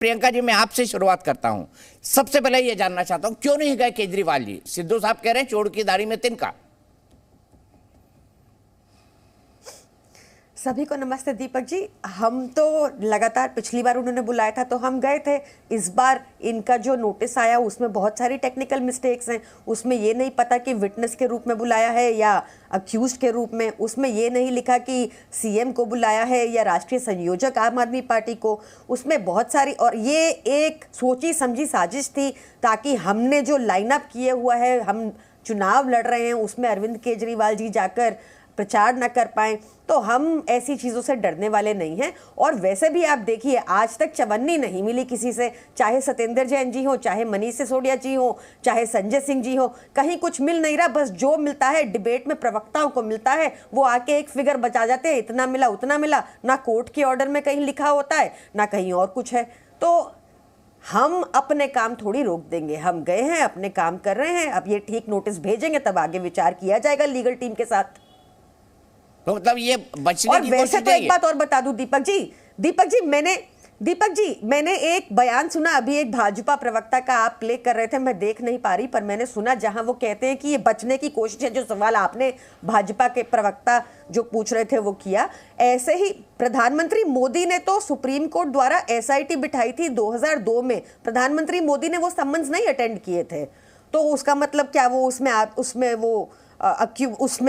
प्रियंका जी, मैं आपसे शुरुआत करता हूं। सबसे पहले ये जानना चाहता हूं, क्यों नहीं गए केजरीवाल जी? सिद्धू साहब कह रहे हैं चोर की दाढ़ी में तिनका। सभी को नमस्ते दीपक जी। हम तो लगातार, पिछली बार उन्होंने बुलाया था तो हम गए थे। इस बार इनका जो नोटिस आया उसमें बहुत सारी टेक्निकल मिस्टेक्स हैं। उसमें ये नहीं पता कि विटनेस के रूप में बुलाया है या अक्यूज्ड के रूप में। उसमें ये नहीं लिखा कि सीएम को बुलाया है या राष्ट्रीय संयोजक आम आदमी पार्टी को। उसमें बहुत सारी, और ये एक सोची समझी साजिश थी ताकि हमने जो लाइनअप किए हुआ है, हम चुनाव लड़ रहे हैं, उसमें अरविंद केजरीवाल जी जाकर प्रचार न कर पाए। तो हम ऐसी चीज़ों से डरने वाले नहीं हैं। और वैसे भी आप देखिए, आज तक चवन्नी नहीं मिली किसी से, चाहे सत्येंद्र जैन जी हो, चाहे मनीष सिसोदिया जी हो, चाहे संजय सिंह जी हो, कहीं कुछ मिल नहीं रहा। बस जो मिलता है डिबेट में प्रवक्ताओं को मिलता है, वो आके एक फिगर बचा जाते हैं, इतना मिला उतना मिला। ना कोर्ट के ऑर्डर में कहीं लिखा होता है, ना कहीं और कुछ है। तो हम अपने काम थोड़ी रोक देंगे। हम गए हैं, अपने काम कर रहे हैं। अब ये ठीक नोटिस भेजेंगे तब आगे विचार किया जाएगा लीगल टीम के साथ। तो मतलब ये बचने और की वैसे कोशिश तो एक बात और बता दूं दीपक जी, मैंने एक बयान सुना अभी, एक भाजपा प्रवक्ता का आप प्ले कर रहे थे, मैं देख नहीं पा रही, पर मैंने सुना, जहां वो कहते हैं कि ये बचने की कोशिश है। जो सवाल आपने भाजपा के प्रवक्ता जो पूछ रहे थे वो किया। ऐसे ही प्रधानमंत्री मोदी ने तो सुप्रीम कोर्ट द्वारा एसआईटी बिठाई थी 2002 में। प्रधानमंत्री मोदी ने वो समन्स नहीं अटेंड किए थे। तो उसका मतलब क्या वो उसमें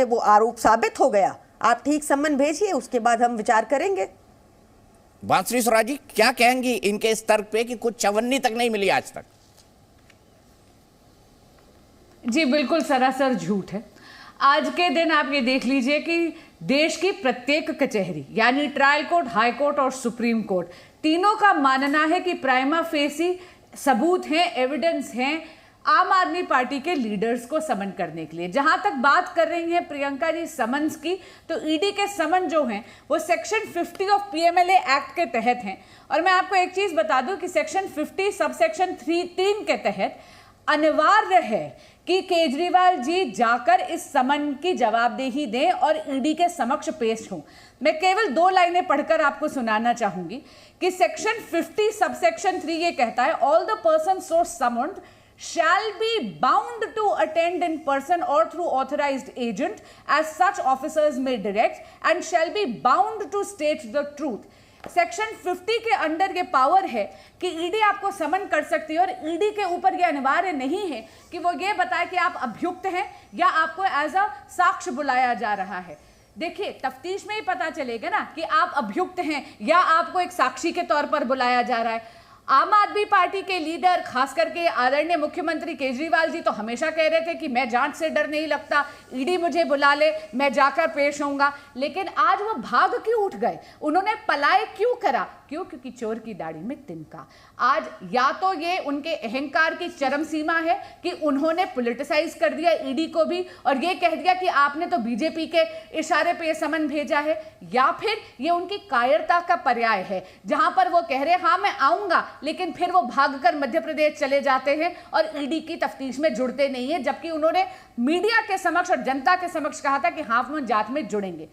वो आरोप साबित हो गया? आप ठीक सम्मन भेजिए, उसके बाद हम विचार करेंगे। बांसुरी स्वराज जी, क्या कहेंगी इनके इस तर्क पे कि कुछ चवन्नी तक नहीं मिली आज तक? जी बिल्कुल सरासर झूठ है। आज के दिन आप ये देख लीजिए कि देश की प्रत्येक कचहरी, यानी ट्रायल कोर्ट, हाई कोर्ट और सुप्रीम कोर्ट, तीनों का मानना है कि प्राइमा फेसी सबूत हैं, एविडेंस हैं आम आदमी पार्टी के लीडर्स को समन करने के लिए। जहां तक बात कर रही हैं प्रियंका जी समन्स की, तो ईडी के समन जो हैं वो सेक्शन 50 ऑफ पीएमएलए एक्ट के तहत हैं। और मैं आपको एक चीज बता दूं कि सेक्शन 50 सब सेक्शन 3 के तहत अनिवार्य है कि केजरीवाल जी जाकर इस समन की जवाबदेही दें और ईडी के समक्ष पेश हों। मैं केवल 2 लाइनें पढ़कर आपको सुनाना चाहूंगी कि सेक्शन 50 सब सेक्शन 3 ये कहता है, all the person so summoned shall be bound to attend in person or through authorized agent as such officers may direct and shall be bound to state the truth। Section 50 के under ये power है कि ED आपको समन कर सकती है, और ED के ऊपर ये अनिवार्य नहीं है कि वो ये बताए कि आप अभियुक्त हैं या आपको एज अ साक्ष्य बुलाया जा रहा है। देखिए, तफ्तीश में ही पता चलेगा ना कि आप अभियुक्त हैं या आपको एक साक्षी के तौर पर बुलाया जा रहा है। आम आदमी पार्टी के लीडर, खास करके आदरणीय मुख्यमंत्री केजरीवाल जी, तो हमेशा कह रहे थे कि मैं जांच से डर नहीं लगता, ईडी मुझे बुला ले, मैं जाकर पेश होऊंगा। लेकिन आज वो भाग क्यों उठ गए? उन्होंने पलाय क्यों करा? क्यों? क्योंकि चोर की दाढ़ी में तिनका। आज या तो ये उनके अहंकार की चरम सीमा है कि उन्होंने पॉलिटिसाइज कर दिया ईडी को भी और ये कह दिया कि आपने तो बीजेपी के इशारे पे समन भेजा है, या फिर ये उनकी कायरता का पर्याय है, जहां पर वो कह रहे हैं हाँ मैं आऊंगा, लेकिन फिर वो भागकर मध्य प्रदेश चले जाते हैं और ईडी की तफ्तीश में जुड़ते नहीं है, जबकि उन्होंने मीडिया के समक्ष और जनता के समक्ष कहा था कि हाँ हम जांच में जुड़ेंगे।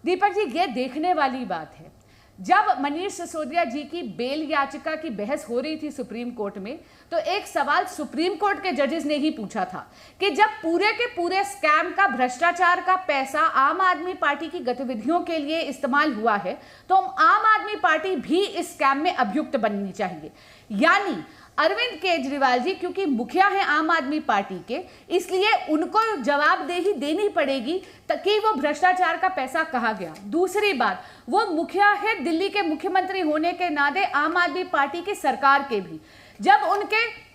दीपक जी, ये देखने वाली बात है, जब मनीष सिसोदिया जी की बेल याचिका की बहस हो रही थी सुप्रीम कोर्ट में, तो एक सवाल सुप्रीम कोर्ट के जजेस ने ही पूछा था कि जब पूरे के पूरे स्कैम का, भ्रष्टाचार का पैसा आम आदमी पार्टी की गतिविधियों के लिए इस्तेमाल हुआ है, तो आम आदमी पार्टी भी इस स्कैम में अभियुक्त बननी चाहिए। यानी अरविंद केजरीवाल जी क्योंकि मुखिया हैं आम आदमी पार्टी के, इसलिए उनको जवाबदेही देनी पड़ेगी ताकि वो भ्रष्टाचार का पैसा कहाँ गया। दूसरी बात, वो मुखिया है दिल्ली के मुख्यमंत्री होने के नाते आम आदमी पार्टी की सरकार के भी। जब उनके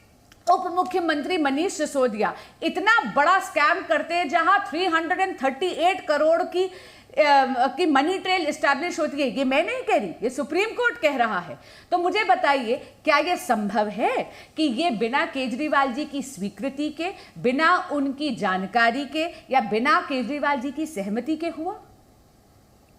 उप मुख्यमंत्री मनीष सिसोदिया इतना बड़ा स्कैम करते हैं, जहां 338 करोड़ की मनी ट्रेल एस्टैब्लिश होती है, ये मैं नहीं कह रही, ये सुप्रीम कोर्ट कह रहा है। तो मुझे बताइए, क्या ये संभव है कि ये बिना केजरीवाल जी की स्वीकृति के, बिना उनकी जानकारी के या बिना केजरीवाल जी की सहमति के हुआ?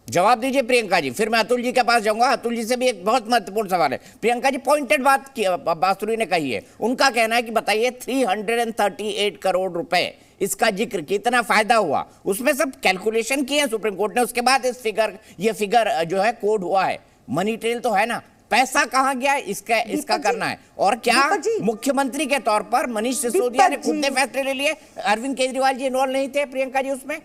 जवाब दीजिए प्रियंका जी, फिर मैं अतुल जी के पास जाऊंगा। अतुल जी से भी एक बहुत महत्वपूर्ण सवाल है। प्रियंका जी पॉइंटेड बात बांसुरी ने कही है, उनका कहना है कि बताइए 338 करोड़ रुपए, इसका जिक्र कितना फायदा हुआ, उसमें सब कैलकुलेशन किए हैं सुप्रीम कोर्ट ने, उसके बाद ये फिगर जो है कोड हुआ है। मनी ट्रेल तो है ना, पैसा कहां गया इसका दीपक जी, करना है। और क्या दीपक जी, मुख्यमंत्री के तौर पर मनीष सिसोदिया ने दीपक खुद ने जी, फैसले ले लिए, अरविंद केजरीवाल जी इन्वॉल्व नहीं थे प्रियंका जी उसमें?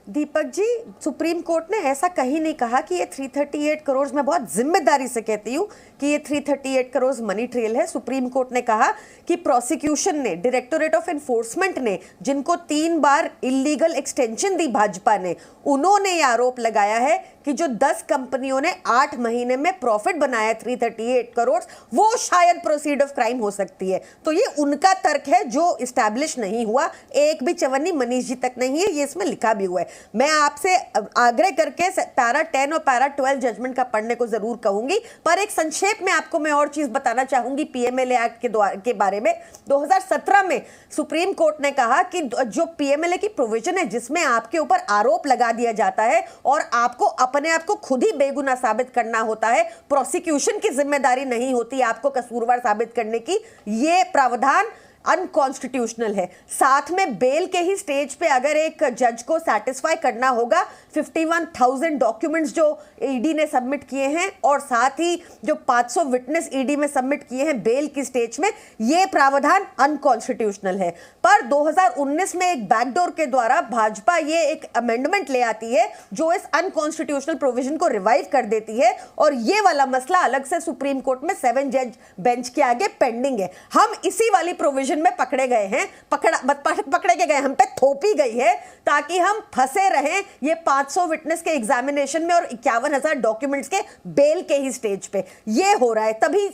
दीपक जी, सुप्रीम कोर्ट ने ऐसा कहीं नहीं कहा कि ये 338 करोड़, मैं बहुत जिम्मेदारी से कहती हूँ कि ये 338 करोड़ मनी ट्रेल है। सुप्रीम कोर्ट ने कहा कि प्रोसिक्यूशन ने, डायरेक्टोरेट ऑफ एनफोर्समेंट ने, जिनको 3 बार इलीगल एक्सटेंशन दी भाजपा ने, उन्होंने ये आरोप लगाया है कि जो 10 कंपनियों ने 8 महीने में प्रॉफिट बनाया 338 करोड़, वो शायद प्रोसीड ऑफ क्राइम हो सकती है। तो ये उनका तर्क है जो इस्टेब्लिश नहीं हुआ, एक भी चवन्नी मनीष जी तक नहीं है, ये इसमें लिखा भी हुआ है। मैं आपसे आग्रह करके पैरा 10 और पैरा 12 जजमेंट का पढ़ने को जरूर कहूंगी, पर एक संक्षेप में आपको मैं और चीज बताना चाहूंगी पीएमएलए एक्ट के बारे में। 2017 में सुप्रीम कोर्ट ने कहा कि जो पीएमएलए की प्रोविजन है जिसमें आपके ऊपर आरोप लगा दिया जाता है और आपको अपने आप को खुद ही बेगुनाह साबित करना होता है, प्रोसिक्यूशन की जिम्मेदारी नहीं होती आपको कसूरवार साबित करने की, ये प्रावधान अनकॉन्स्टिट्यूशनल है। साथ में बेल के ही स्टेज पे अगर एक जज को सेटिस्फाई करना होगा 51,000 डॉक्यूमेंट्स जो ईडी ने सबमिट किए हैं और साथ ही जो 500 विटनेस ईडी में सबमिट किए हैं बेल की स्टेज में, ये प्रावधान अनकॉन्स्टिट्यूशनल है। पर 2019 में एक बैकडोर के द्वारा भाजपा ये एक अमेंडमेंट ले आती है जो इस अनकॉन्स्टिट्यूशनल प्रोविजन को रिवाइव कर देती है और ये वाला मसला अलग से सुप्रीम कोर्ट में 7 जज बेंच के आगे पेंडिंग है। हम इसी वाली प्रोविजन में पकड़े गए हैं, पकड़े के गए, हम पे थोपी गई है ताकि हम फंसे रहें ये 500 विटनेस के एग्जामिनेशन में और 51,000 डॉक्यूमेंट्स के बेल के ही स्टेज पे ये हो रहा है।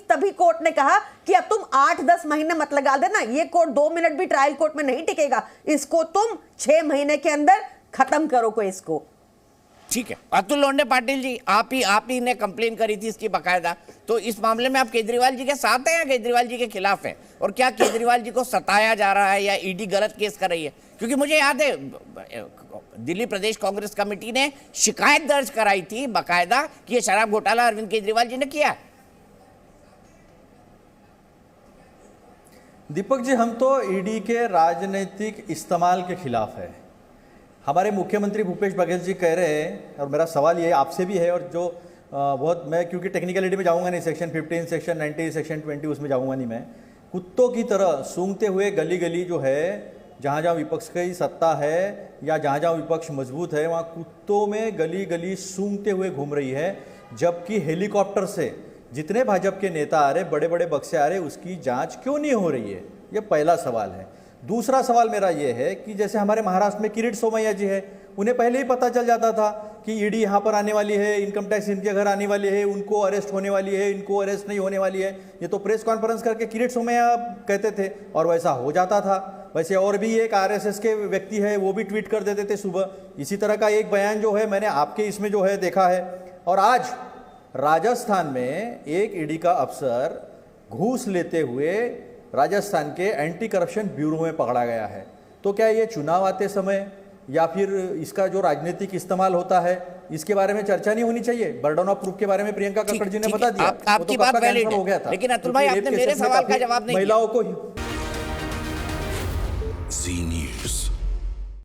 तभी कोर्ट ने कहा कि अब तुम 8-10 महीने मत लगा देना, ये कोर्ट 2 मिनट भी ट्रायल कोर्ट में नहीं टिकेगा, इसको तुम 6 महीने के अंदर खत्म करो केस को। ठीक है, अतुल लोंढे पाटिल जी, आप ही ने कंप्लेन करी थी इसकी बकायदा, तो इस मामले में आप केजरीवाल जी के साथ हैं या केजरीवाल जी के खिलाफ हैं? और क्या केजरीवाल जी को सताया जा रहा है या ईडी गलत केस कर रही है? क्योंकि मुझे याद है दिल्ली प्रदेश कांग्रेस कमेटी ने शिकायत दर्ज कराई थी बकायदा कि ये शराब घोटाला अरविंद केजरीवाल जी ने किया। दीपक जी, हम तो ईडी के राजनीतिक इस्तेमाल के खिलाफ है। हमारे मुख्यमंत्री भूपेश बघेल जी कह रहे हैं, और मेरा सवाल ये आपसे भी है, और जो बहुत, मैं क्योंकि टेक्निकलिटी में जाऊंगा नहीं, सेक्शन 15, सेक्शन 90, सेक्शन 20 उसमें जाऊंगा नहीं, मैं कुत्तों की तरह सूंघते हुए गली गली जो है, जहाँ जहाँ विपक्ष की सत्ता है या जहाँ जहाँ विपक्ष मजबूत है, वहाँ कुत्तों में गली गली सूंघते हुए घूम रही है। जबकि हेलीकॉप्टर से जितने भाजपा के नेता आ रहे, बड़े बड़े बक्से आ रहे, उसकी जांच क्यों नहीं हो रही है? ये पहला सवाल है। दूसरा सवाल मेरा ये है कि जैसे हमारे महाराष्ट्र में किरीट सोमैया जी है, उन्हें पहले ही पता चल जाता था कि ईडी यहाँ पर आने वाली है, इनकम टैक्स इनके घर आने वाली है, उनको अरेस्ट होने वाली है, इनको अरेस्ट नहीं होने वाली है। ये तो प्रेस कॉन्फ्रेंस करके किरीट सोमैया कहते थे और वैसा हो जाता था। वैसे और भी एक आरएसएस के व्यक्ति है, वो भी ट्वीट कर देते थे सुबह। इसी तरह का एक बयान जो है मैंने आपके इसमें जो है देखा है। और आज राजस्थान में एक ईडी का अफसर घूस लेते हुए राजस्थान के एंटी करप्शन ब्यूरो में पकड़ा गया है। तो क्या ये चुनाव आते समय या फिर इसका जो राजनीतिक इस्तेमाल होता है, इसके बारे में चर्चा नहीं होनी चाहिए? बर्डन ऑफ प्रूफ के बारे में प्रियंका कक्कड़ जी ने बता दिया, आपकी बात वैलिड हो गया था। लेकिन अतुल भाई, आपने मेरे सवाल का जवाब नहीं दिया। महिलाओं को